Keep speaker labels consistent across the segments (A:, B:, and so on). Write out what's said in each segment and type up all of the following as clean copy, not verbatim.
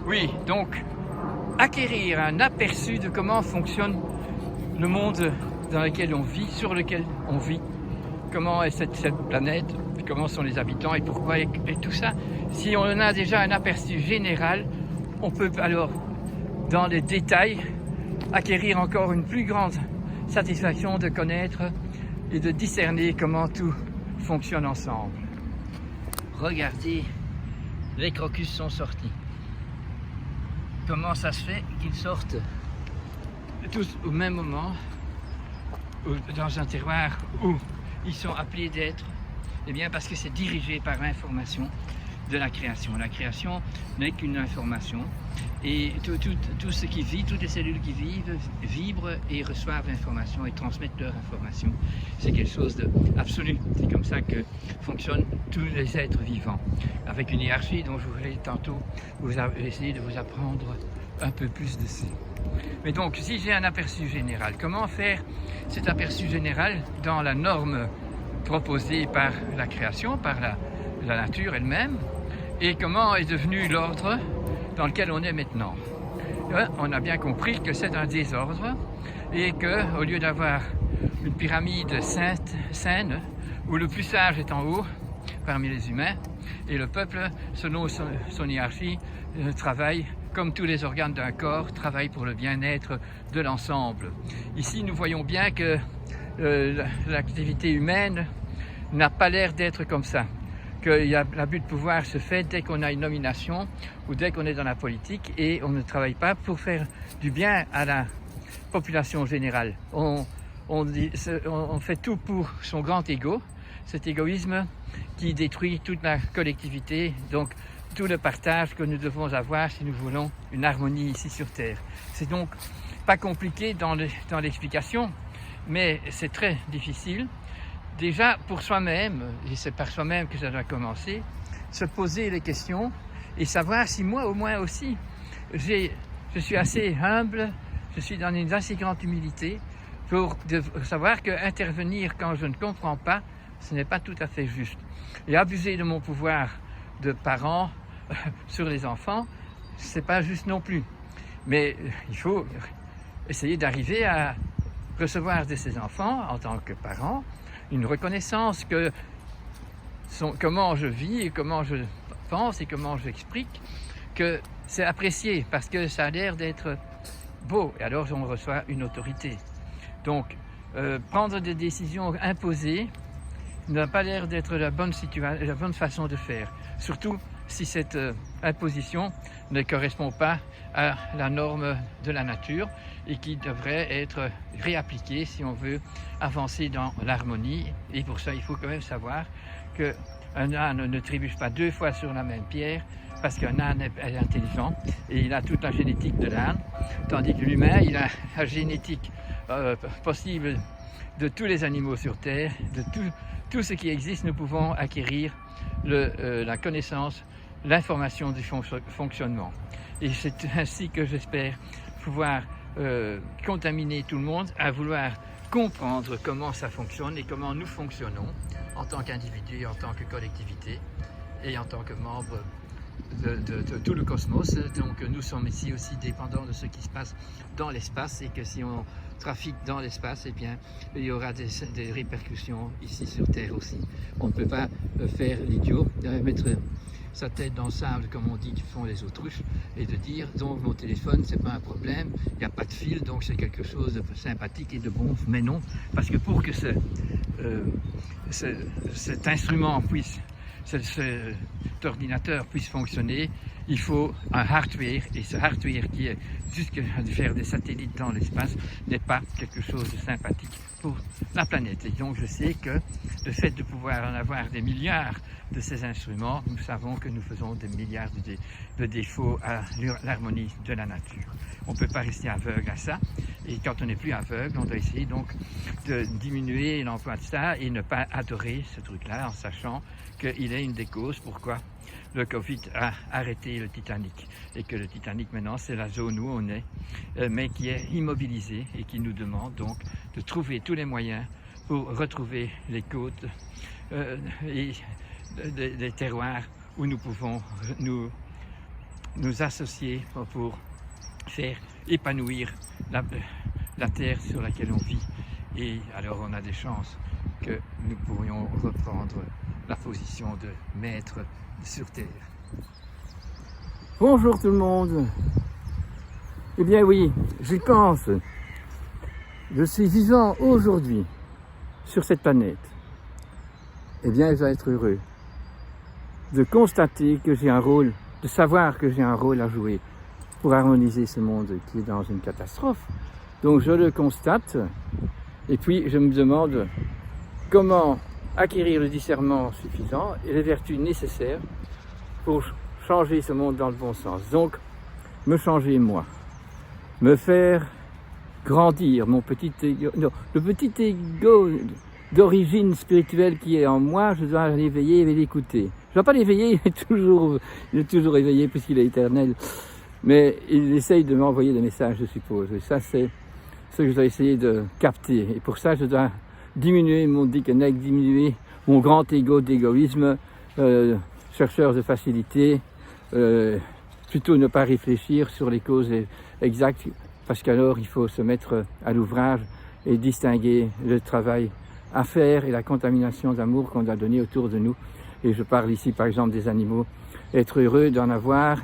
A: Oui, donc acquérir un aperçu de comment fonctionne le monde dans lequel on vit, sur lequel on vit, comment est cette planète, comment sont les habitants et pourquoi et tout ça. Si on en a déjà un aperçu général, on peut alors, dans les détails, acquérir encore une plus grande satisfaction de connaître et de discerner comment tout fonctionne ensemble. Regardez, les crocus sont sortis. Comment ça se fait qu'ils sortent tous au même moment, dans un terroir où ils sont appelés d'être? Eh bien parce que c'est dirigé par l'information de la création. La création n'est qu'une information et tout ce qui vit, toutes les cellules qui vivent, vibrent et reçoivent l'information et transmettent leur information. C'est quelque chose d'absolu. C'est comme ça que fonctionnent tous les êtres vivants. Avec une hiérarchie dont je voulais tantôt essayer de vous apprendre un peu plus dessus. Mais donc, si j'ai un aperçu général, comment faire cet aperçu général dans la norme proposée par la création, par la nature elle-même, et comment est devenu l'ordre dans lequel on est maintenant? On a bien compris que c'est un désordre et qu'au lieu d'avoir une pyramide saine, où le plus sage est en haut parmi les humains, et le peuple, selon son hiérarchie, travaille comme tous les organes d'un corps, travaille pour le bien-être de l'ensemble. Ici, nous voyons bien que l'activité humaine n'a pas l'air d'être comme ça. Que l'abus de pouvoir se fait dès qu'on a une nomination ou dès qu'on est dans la politique et on ne travaille pas pour faire du bien à la population générale. On fait tout pour son grand ego, cet égoïsme qui détruit toute la collectivité, donc tout le partage que nous devons avoir si nous voulons une harmonie ici sur Terre. C'est donc pas compliqué dans l'explication, mais c'est très difficile. Déjà pour soi-même, et c'est par soi-même que ça doit commencer, se poser les questions et savoir si moi au moins aussi, je suis assez humble, je suis dans une assez grande humilité pour savoir qu'intervenir quand je ne comprends pas, ce n'est pas tout à fait juste. Et abuser de mon pouvoir de parent sur les enfants, c'est pas juste non plus. Mais il faut essayer d'arriver à recevoir de ses enfants, en tant que parent, une reconnaissance que comment je vis et comment je pense et comment j'explique, que c'est apprécié parce que ça a l'air d'être beau et alors on reçoit une autorité. Donc prendre des décisions imposées n'a pas l'air d'être la bonne façon de faire, surtout si cette imposition ne correspond pas à la norme de la nature et qui devrait être réappliquée si on veut avancer dans l'harmonie. Et pour ça, il faut quand même savoir qu'un âne ne trébuche pas deux fois sur la même pierre, parce qu'un âne est intelligent et il a toute la génétique de l'âne, tandis que l'humain, il a la génétique possible de tous les animaux sur Terre, de tout ce qui existe. Nous pouvons acquérir la connaissance, l'information du fonctionnement. Et c'est ainsi que j'espère pouvoir contaminer tout le monde à vouloir comprendre comment ça fonctionne et comment nous fonctionnons en tant qu'individu, en tant que collectivité et en tant que membre de tout le cosmos. Donc nous sommes ici aussi dépendants de ce qui se passe dans l'espace et que si on trafique dans l'espace, eh bien il y aura des répercussions ici sur Terre aussi. On ne peut pas faire l'idiot, mettre sa tête dans le sable comme on dit que font les autruches et de dire donc mon téléphone c'est pas un problème, il n'y a pas de fil donc c'est quelque chose de sympathique et de bon. Mais non, parce que pour que cet instrument puisse, cet ordinateur puisse fonctionner, il faut un hardware, et ce hardware qui est juste de faire des satellites dans l'espace n'est pas quelque chose de sympathique pour la planète. Et donc je sais que le fait de pouvoir en avoir des milliards de ces instruments, nous savons que nous faisons des milliards de défauts à l'harmonie de la nature. On ne peut pas rester aveugle à ça, et quand on n'est plus aveugle, on doit essayer donc de diminuer l'emploi de ça et ne pas adorer ce truc-là en sachant qu'il est une des causes pourquoi le Covid a arrêté le Titanic et que le Titanic maintenant c'est la zone où on est, mais qui est immobilisée et qui nous demande donc de trouver tous les moyens pour retrouver les côtes et des terroirs où nous pouvons nous nous associer pour faire épanouir la terre sur laquelle on vit. Et alors on a des chances que nous pourrions reprendre la position de maître sur terre. Bonjour tout le monde. Eh bien oui, j'y pense. Je suis vivant aujourd'hui sur cette planète. Eh bien, je dois être heureux de constater que j'ai un rôle, de savoir que j'ai un rôle à jouer pour harmoniser ce monde qui est dans une catastrophe. Donc je le constate et puis je me demande comment acquérir le discernement suffisant et les vertus nécessaires pour changer ce monde dans le bon sens. Donc, me changer moi, me faire grandir mon petit ego, non, le petit ego d'origine spirituelle qui est en moi, je dois l'éveiller et l'écouter. Je ne dois pas l'éveiller, il est toujours éveillé puisqu'il est éternel, mais il essaye de m'envoyer des messages, je suppose. Et ça, c'est ce que je dois essayer de capter. Et pour ça, je dois diminuer mon disconnect, diminuer mon grand ego d'égoïsme, chercheur de facilité, plutôt ne pas réfléchir sur les causes exactes, parce qu'alors il faut se mettre à l'ouvrage et distinguer le travail à faire et la contamination d'amour qu'on doit donner autour de nous. Et je parle ici par exemple des animaux, être heureux d'en avoir,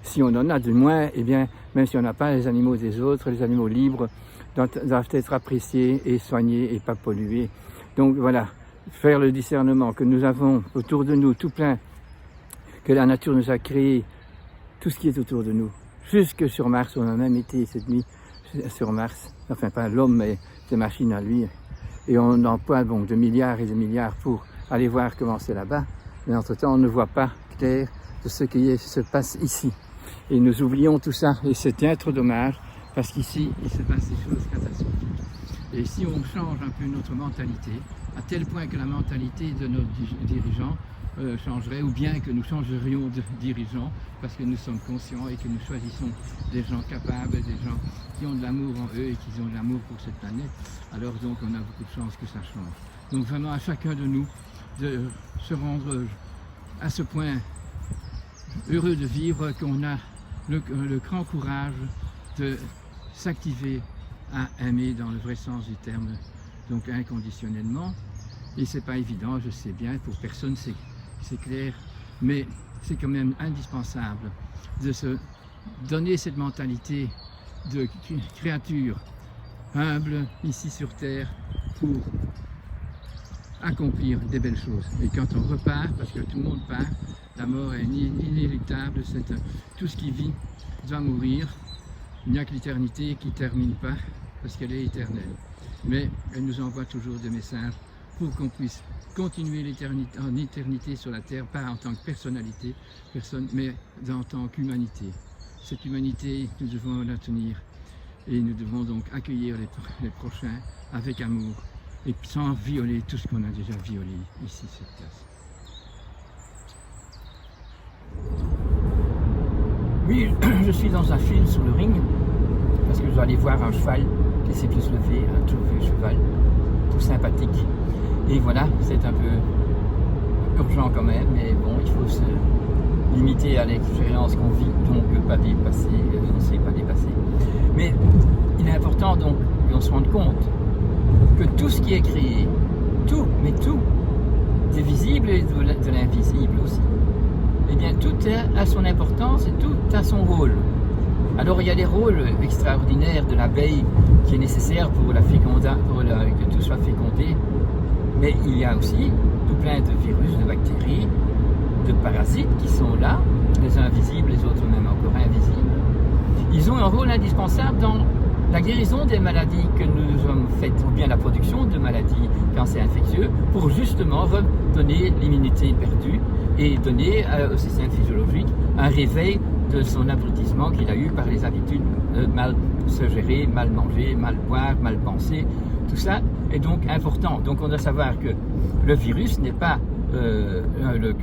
A: si on en a du moins, eh bien, même si on n'a pas les animaux des autres, les animaux libres doivent être appréciés et soignés et pas pollués. Donc voilà, faire le discernement que nous avons autour de nous, tout plein, que la nature nous a créé, tout ce qui est autour de nous. Jusque sur Mars, on a même été cette nuit sur Mars, enfin pas l'homme, mais ses machines à lui. Et on emploie donc de milliards et de milliards pour aller voir comment c'est là-bas. Mais entre-temps, on ne voit pas clair de ce qui se passe ici. Et nous oublions tout ça, et c'est bien trop dommage, parce qu'ici, il se passe des choses catastrophiques. Et si on change un peu notre mentalité, à tel point que la mentalité de nos dirigeants changerait, ou bien que nous changerions de dirigeants, parce que nous sommes conscients et que nous choisissons des gens capables, des gens qui ont de l'amour en eux et qui ont de l'amour pour cette planète, alors donc on a beaucoup de chances que ça change. Donc vraiment à chacun de nous de se rendre à ce point heureux de vivre qu'on a le grand courage de s'activer à aimer dans le vrai sens du terme, donc inconditionnellement. Et c'est pas évident, je sais bien, pour personne c'est clair, mais c'est quand même indispensable de se donner cette mentalité de créature humble ici sur terre pour accomplir des belles choses. Et quand on repart, parce que tout le monde part, la mort est inéluctable, tout ce qui vit doit mourir. Il n'y a que l'éternité qui ne termine pas, parce qu'elle est éternelle. Mais elle nous envoie toujours des messages pour qu'on puisse continuer en éternité sur la terre, pas en tant que personnalité, mais en tant qu'humanité. Cette humanité, nous devons la tenir et nous devons donc accueillir les prochains avec amour et sans violer tout ce qu'on a déjà violé ici sur place. Oui, je suis dans un film sur le ring parce que je dois aller voir un cheval qui s'est plus levé, un tout vieux cheval, tout sympathique. Et voilà, c'est un peu urgent quand même, mais bon, il faut se limiter à l'expérience qu'on vit, donc pas dépasser, on ne sait pas dépasser. Mais il est important donc qu'on se rende compte que tout ce qui est créé, tout, mais tout, des visibles et de l'invisible aussi, eh bien tout a son importance et tout a son rôle. Alors il y a les rôles extraordinaires de l'abeille qui est nécessaire pour que tout soit fécondé, mais il y a aussi tout plein de virus, de bactéries, de parasites qui sont là, les uns visibles, les autres même encore invisibles. Ils ont un rôle indispensable dans la guérison des maladies que nous avons faites, ou bien la production de maladies cancers infectieux, pour justement redonner l'immunité perdue et donner au système physiologique un réveil de son abrutissement qu'il a eu par les habitudes mal se gérer, mal manger, mal boire, mal penser. Tout ça est donc important. Donc on doit savoir que le virus n'est pas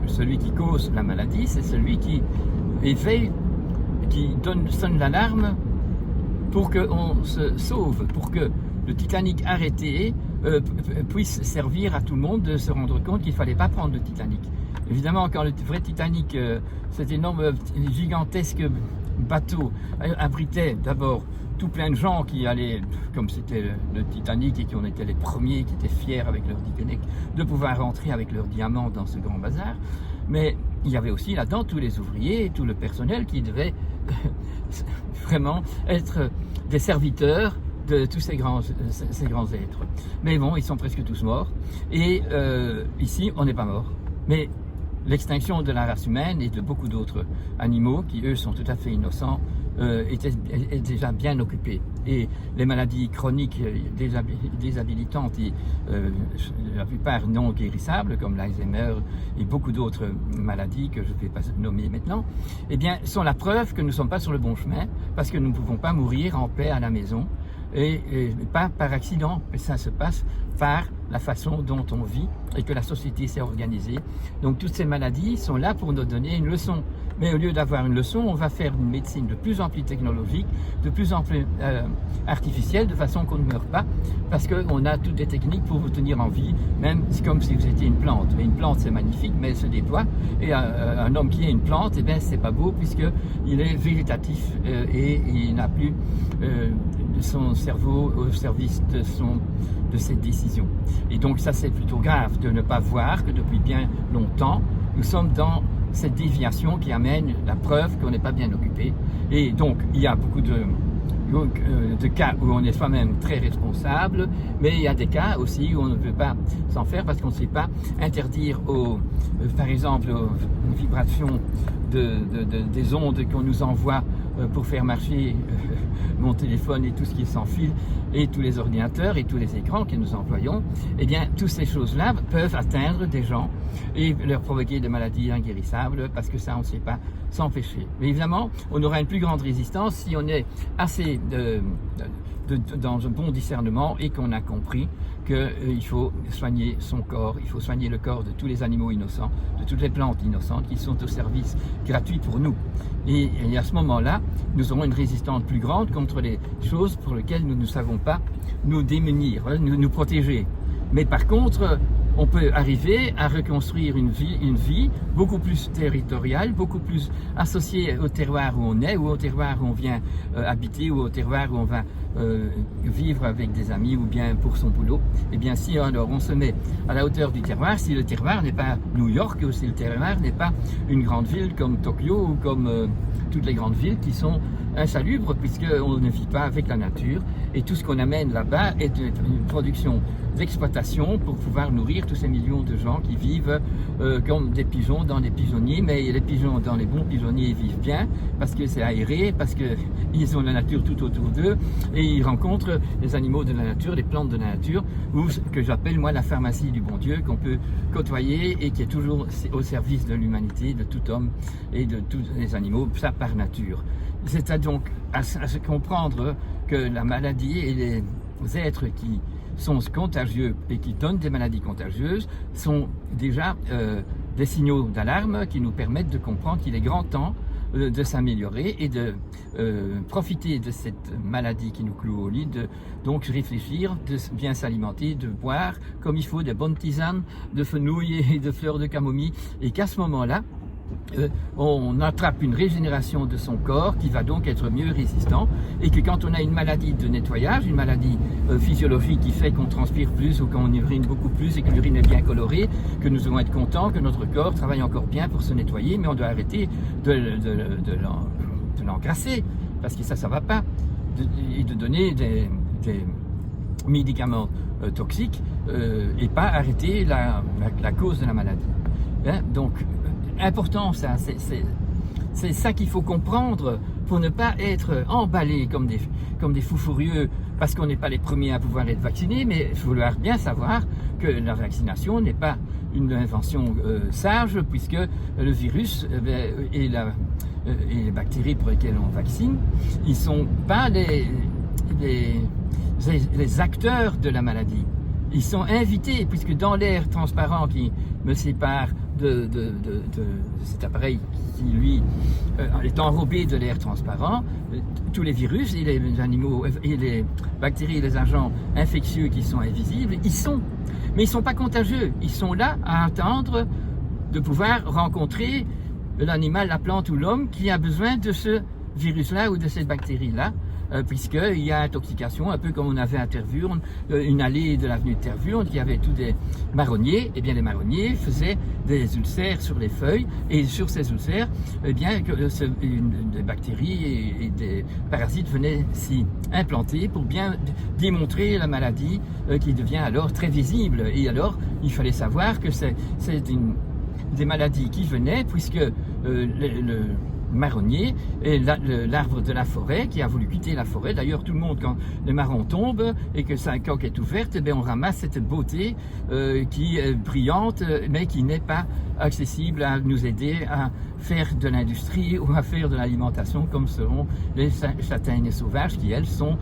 A: celui qui cause la maladie, c'est celui qui éveille, qui sonne l'alarme pour qu'on se sauve, pour que le Titanic arrêté puisse servir à tout le monde de se rendre compte qu'il ne fallait pas prendre le Titanic. Évidemment, quand le vrai Titanic, cet énorme, gigantesque bateau, abritait d'abord tout plein de gens qui allaient, comme c'était le Titanic et qui en étaient les premiers, qui étaient fiers avec leur Titanic de pouvoir rentrer avec leurs diamants dans ce grand bazar. Mais il y avait aussi là-dedans tous les ouvriers et tout le personnel qui devaient vraiment être des serviteurs de tous ces grands êtres. Mais bon, ils sont presque tous morts. Et ici, on n'est pas mort. Mais l'extinction de la race humaine et de beaucoup d'autres animaux, qui eux sont tout à fait innocents, est déjà bien occupée. Et les maladies chroniques déshabilitantes et la plupart non guérissables, comme l'Alzheimer et beaucoup d'autres maladies que je ne vais pas nommer maintenant, eh bien, sont la preuve que nous ne sommes pas sur le bon chemin, parce que nous ne pouvons pas mourir en paix à la maison, et pas par accident, mais ça se passe par la façon dont on vit et que la société s'est organisée. Donc toutes ces maladies sont là pour nous donner une leçon. Mais au lieu d'avoir une leçon, on va faire une médecine de plus en plus technologique, de plus en plus artificielle, de façon qu'on ne meurt pas, parce qu'on a toutes des techniques pour vous tenir en vie, même comme si vous étiez une plante. Mais une plante, c'est magnifique, mais elle se déploie. Et un homme qui est une plante, eh bien, c'est pas beau, puisqu'il est végétatif et il n'a plus son cerveau au service de ses décisions. Et donc ça, c'est plutôt grave de ne pas voir que depuis bien longtemps, nous sommes dans cette déviation qui amène la preuve qu'on n'est pas bien occupé. Et donc, il y a beaucoup de cas où on est soi-même très responsable, mais il y a des cas aussi où on ne peut pas s'en faire parce qu'on ne sait pas interdire par exemple, aux vibrations des ondes qu'on nous envoie pour faire marcher mon téléphone et tout ce qui est sans fil, et tous les ordinateurs et tous les écrans que nous employons. Eh bien, toutes ces choses-là peuvent atteindre des gens et leur provoquer des maladies inguérissables, parce que ça, on ne sait pas s'empêcher. Mais évidemment, on aura une plus grande résistance si on est assez dans un bon discernement et qu'on a compris qu'il faut soigner son corps, il faut soigner le corps de tous les animaux innocents, de toutes les plantes innocentes qui sont au service gratuit pour nous. Et à ce moment-là, nous aurons une résistance plus grande contre les choses pour lesquelles nous ne savons pas nous démunir, nous protéger. Mais par contre, on peut arriver à reconstruire une vie beaucoup plus territoriale, beaucoup plus associée au terroir où on est, ou au terroir où on vient habiter, ou au terroir où on va vivre avec des amis, ou bien pour son boulot. Et bien si alors on se met à la hauteur du terroir, si le terroir n'est pas New York, ou si le terroir n'est pas une grande ville comme Tokyo, ou comme toutes les grandes villes qui sont insalubres, puisqu'on ne vit pas avec la nature, et tout ce qu'on amène là-bas est une production d'exploitation pour pouvoir nourrir tous ces millions de gens qui vivent comme des pigeons dans des pigeonniers. Mais les pigeons dans les bons pigeonniers vivent bien parce que c'est aéré, parce qu'ils ont la nature tout autour d'eux, et ils rencontrent les animaux de la nature, les plantes de la nature, ou ce que j'appelle moi la pharmacie du bon Dieu, qu'on peut côtoyer et qui est toujours au service de l'humanité, de tout homme et de tous les animaux, ça par nature. C'est donc à se comprendre que la maladie et les êtres qui sont contagieux et qui donnent des maladies contagieuses sont déjà des signaux d'alarme qui nous permettent de comprendre qu'il est grand temps de s'améliorer et de profiter de cette maladie qui nous cloue au lit, donc réfléchir, de bien s'alimenter, de boire comme il faut des bonnes tisanes de fenouil et de fleurs de camomille, et qu'à ce moment-là, on attrape une régénération de son corps qui va donc être mieux résistant, et que quand on a une maladie de nettoyage, une maladie physiologique qui fait qu'on transpire plus ou qu'on urine beaucoup plus et que l'urine est bien colorée, que nous devons être contents que notre corps travaille encore bien pour se nettoyer, mais on doit arrêter de l'engrasser, parce que ça ne va pas, et de donner des médicaments toxiques et pas arrêter la cause de la maladie. Donc, important ça, c'est ça qu'il faut comprendre pour ne pas être emballé comme des fous furieux parce qu'on n'est pas les premiers à pouvoir être vaccinés, mais il faut bien savoir que la vaccination n'est pas une invention sage, puisque le virus et les bactéries pour lesquelles on vaccine, ils ne sont pas les acteurs de la maladie. Ils sont invités, puisque dans l'air transparent qui me sépare de cet appareil qui, lui, est enrobé de l'air transparent, tous les virus et les animaux et les bactéries et les agents infectieux qui sont invisibles, mais ils ne sont pas contagieux. Ils sont là à attendre de pouvoir rencontrer l'animal, la plante ou l'homme qui a besoin de ce virus-là ou de cette bactérie-là, puisqu'il y a intoxication, un peu comme on avait à Tervuren, une allée de l'avenue de Tervuren, qui avait tous des marronniers. Eh bien, les marronniers faisaient des ulcères sur les feuilles, et sur ces ulcères, eh bien, des bactéries et des parasites venaient s'y implanter pour bien démontrer la maladie qui devient alors très visible. Et alors, il fallait savoir que c'est des maladies qui venaient, puisque le marronnier et l'arbre de la forêt qui a voulu quitter la forêt. D'ailleurs, tout le monde, quand le marron tombe et que sa coque est ouverte, eh bien, on ramasse cette beauté qui est brillante, mais qui n'est pas accessible à nous aider à faire de l'industrie ou à faire de l'alimentation, comme seront les châtaignes sauvages qui, elles, sont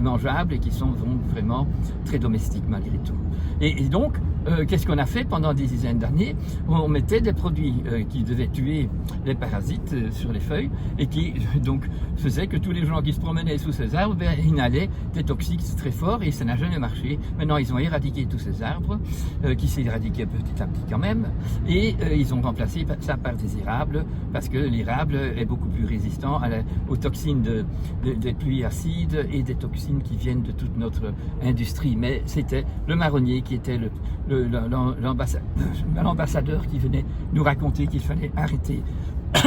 A: mangeables et qui sont vraiment très domestiques malgré tout. Et donc, qu'est-ce qu'on a fait pendant des dizaines d'années? On mettait des produits qui devaient tuer les parasites sur les feuilles et qui donc faisaient que tous les gens qui se promenaient sous ces arbres inhalaient des toxiques très forts, et ça n'a jamais marché. Maintenant, ils ont éradiqué tous ces arbres, qui s'est éradiqué petit à petit quand même, et ils ont remplacé ça par des érables, parce que l'érable est beaucoup plus résistant aux toxines des pluies acides et des toxines qui viennent de toute notre industrie. Mais c'était le marronnier qui était l'ambassadeur qui venait nous raconter qu'il fallait arrêter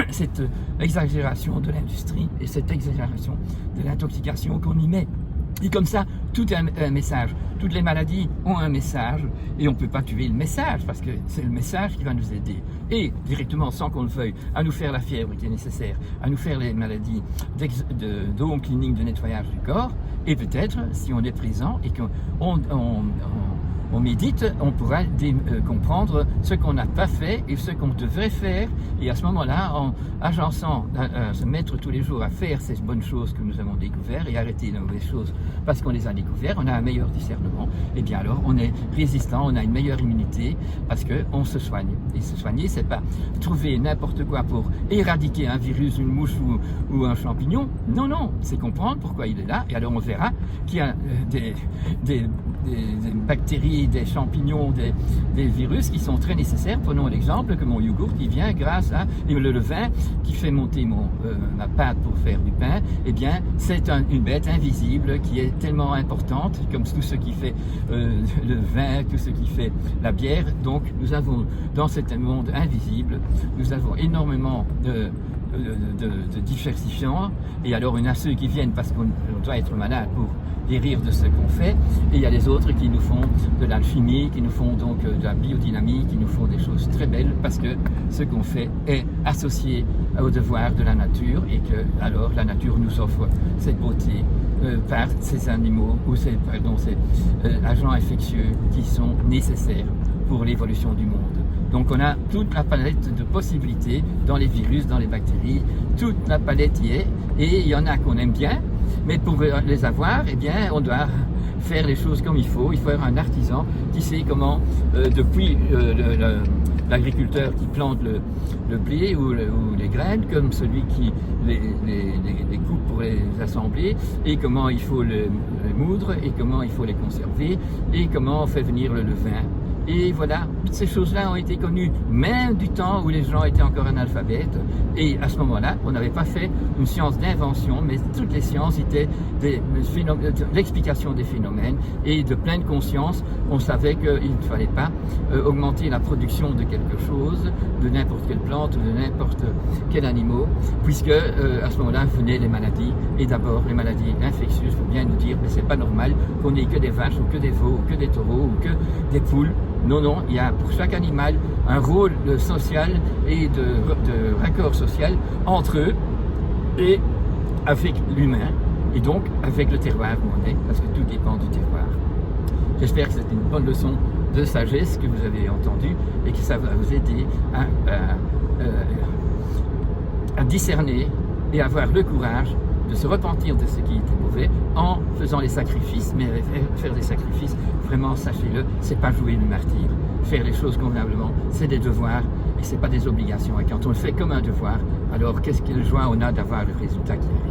A: cette exagération de l'industrie et cette exagération de l'intoxication qu'on y met. Et comme ça, tout est un message. Toutes les maladies ont un message, et on ne peut pas tuer le message, parce que c'est le message qui va nous aider. Et directement, sans qu'on le veuille, à nous faire la fièvre qui est nécessaire, à nous faire les maladies de home cleaning, de nettoyage du corps, et peut-être, si on est présent et qu'on médite, on pourra comprendre ce qu'on n'a pas fait et ce qu'on devrait faire. Et à ce moment-là, en agençant à se mettre tous les jours à faire ces bonnes choses que nous avons découvertes et arrêter les mauvaises choses parce qu'on les a découvertes, on a un meilleur discernement. Et bien alors, on est résistant, on a une meilleure immunité parce qu'on se soigne. Et se soigner, c'est pas trouver n'importe quoi pour éradiquer un virus, une mouche ou un champignon. Non, non, c'est comprendre pourquoi il est là. Et alors, on verra qu'il y a des bactéries, des champignons, des virus qui sont très nécessaires. Prenons l'exemple que mon yogourt qui vient grâce à le levain qui fait monter ma pâte pour faire du pain. Eh bien, c'est une bête invisible qui est tellement importante, comme tout ce qui fait le vin, tout ce qui fait la bière. Donc, nous avons dans ce monde invisible, nous avons énormément de diversifiants. Et alors, il y en a ceux qui viennent parce qu'on doit être malade pour guérir de ce qu'on fait, et il y a les autres qui nous font de l'alchimie, qui nous font donc de la biodynamie, qui nous font des choses très belles, parce que ce qu'on fait est associé au devoir de la nature, et que alors la nature nous offre cette beauté par ces animaux ou ces agents infectieux qui sont nécessaires pour l'évolution du monde. Donc on a toute la palette de possibilités dans les virus, dans les bactéries, toute la palette y est, et il y en a qu'on aime bien, mais pour les avoir, eh bien, on doit faire les choses comme il faut être un artisan qui sait comment, depuis l'agriculteur qui plante le blé ou les graines, comme celui qui les coupe pour les assembler, et comment il faut les moudre, et comment il faut les conserver, et comment on fait venir le levain. Et voilà, toutes ces choses-là ont été connues, même du temps où les gens étaient encore analphabètes. Et à ce moment-là, on n'avait pas fait une science d'invention, mais toutes les sciences étaient l'explication des phénomènes et de pleine conscience. On savait qu'il ne fallait pas augmenter la production de quelque chose, de n'importe quelle plante ou de n'importe quel animal, puisque à ce moment-là venaient les maladies. Et d'abord, les maladies infectieuses, il faut bien nous dire, mais c'est pas normal qu'on ait que des vaches ou que des veaux ou que des taureaux ou que des poules. Non, non, il y a pour chaque animal un rôle social et de raccord social entre eux et avec l'humain, et donc avec le terroir où on est, parce que tout dépend du terroir. J'espère que c'est une bonne leçon de sagesse que vous avez entendue et que ça va vous aider à discerner et avoir le courage de se repentir de ce qui était mauvais en faisant les sacrifices. Mais faire des sacrifices, vraiment, sachez-le, c'est pas jouer le martyr. Faire les choses convenablement, c'est des devoirs et c'est pas des obligations. Et quand on le fait comme un devoir, alors quelle joie on a d'avoir le résultat qui arrive.